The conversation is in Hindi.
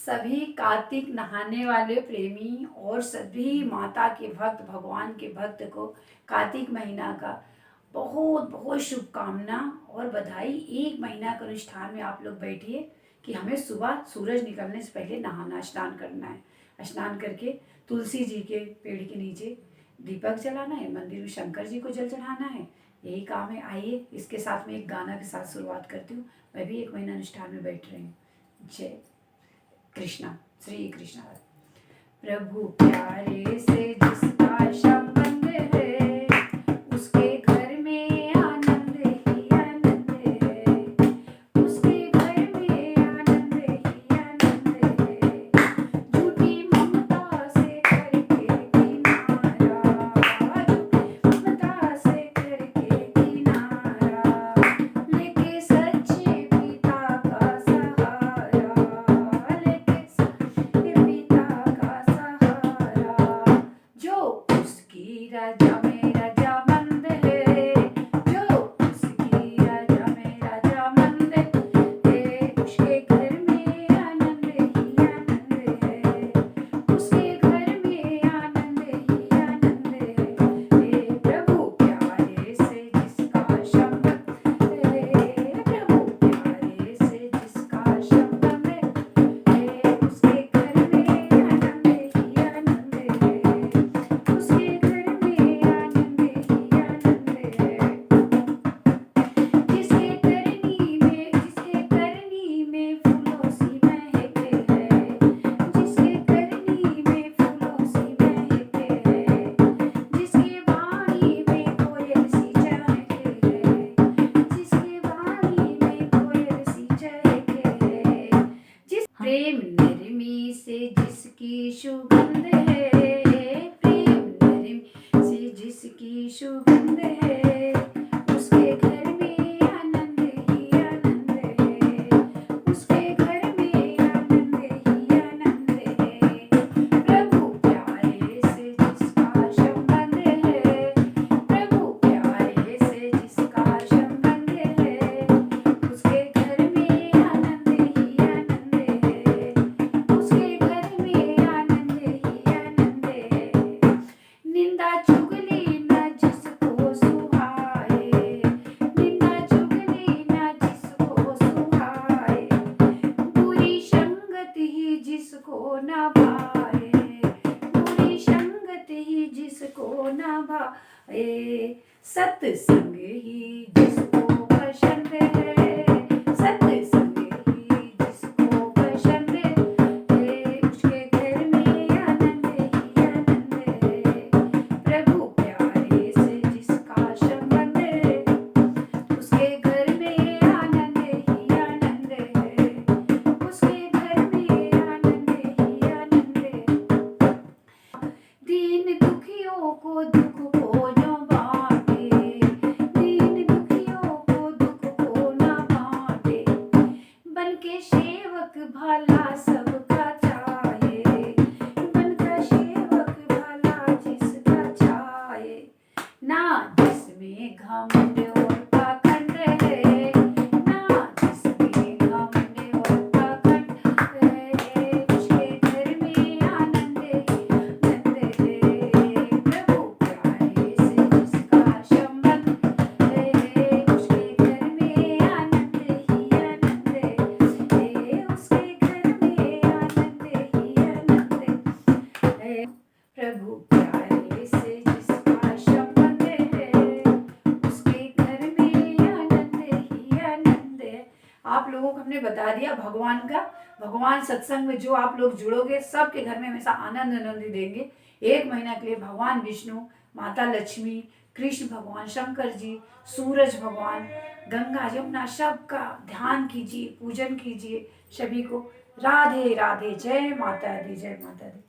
सभी कार्तिक नहाने वाले प्रेमी और सभी माता के भक्त, भगवान के भक्त को कार्तिक महीना का बहुत बहुत शुभकामना और बधाई। एक महीना के अनुष्ठान में आप लोग बैठिए कि हमें सुबह सूरज निकलने से पहले नहाना, स्नान करना है। स्नान करके तुलसी जी के पेड़ के नीचे दीपक जलाना है, मंदिर में शंकर जी को जल चढ़ाना है। यही काम है। आइए इसके साथ में एक गाना के साथ शुरुआत करती हूँ। मैं भी एक महीना अनुष्ठान में बैठ रही हूँ। जय कृष्णा, श्री कृष्णा। प्रभु प्यारे से जिसका संबंध है, उसके घर में आनंद ही आनंद है। उसके घर में आनंद ही आनंद है। झूठी ममता से करके किनारा, ममता से करके किनारा, लेके सच्चे पिता का सहारा, लेके पिता का सहारा। जो उसकी रजा में रजामंद है, जो उसकी रजा में रजामंद है, उसके घर में आनंद ही आनंद है। उसके घर में आनंद ही आनंद है। प्रभु प्यारे से जिसका संबंध है, प्रभु प्यारे से जिसका संबंध है, उसके घर में आनंद ही आनंद है। उसके घर में आनंद ही आनंद है। जिसके करनी में फूलों सी महक है, जिसके करनी में फूलों सी महक है, जिसके वाणी में कोयल सी चहक है, जिसके वाणी में कोयल सी चहक है। जिस प्रेम नरमी से जिसकी सुगंध है, प्रेम नरमी से जिसकी सुगंध है, उसके घर में आनंद ही आनंद है। उसके घर में आनंद ही आनंद है। प्रभु प्यारे से जिसका संबंध है, प्रभु प्यारे से जिसका संबंध है, उसके घर में आनंद ही आनंद है। उसके घर में आनंद ही आनंद है। निंदा चुगली न जिसको सुहाए, निंदा चुगली न जिसको सुहाए, बुरी संगत ही जिसको न भाए, बुरी संगत ही जिसको न भाए। सत्संग ही जिसको पसंद है, सत्संग ही जिसको पसंद है, उसके घर में आनंद ही आनंद है। प्रभु प्यारे से जिसका संबंध है, उसके घर में आनंद ही आनंद है। उसके घर में आनंद ही आनंद है। दीन दुखियों को दुख को न बांटे, दीन दुखियों को दुख को न बांटे, बन के सेवक भला सबका चाहे, बन का सेवक भला जिसका चाहे। ना जिसमें घमंड और पाखंड है, ना जिसमें घमंड और पाखंड है, उसके घर में आनंद ही आनंद है। प्रभु प्यारे से जिसका संबंध है, उसके घर में आनंद ही आनंद है। उसके घर में आनंद ही आनंद है। प्रभु प्यारे से जिसका संबंध है, उसके घर में आनंद ही आनंद है। आप लोगों को हमने बता दिया भगवान का। भगवान सत्संग में जो आप लोग जुड़ोगे सबके घर में हमेशा आनंद आनंद ही देंगे। एक महीना के लिए भगवान विष्णु, माता लक्ष्मी, कृष्ण भगवान, शंकर जी, सूरज भगवान, गंगा जमुना सबका ध्यान कीजिए, पूजन कीजिए। सभी को राधे राधे, जय माता दी, जय माता दी।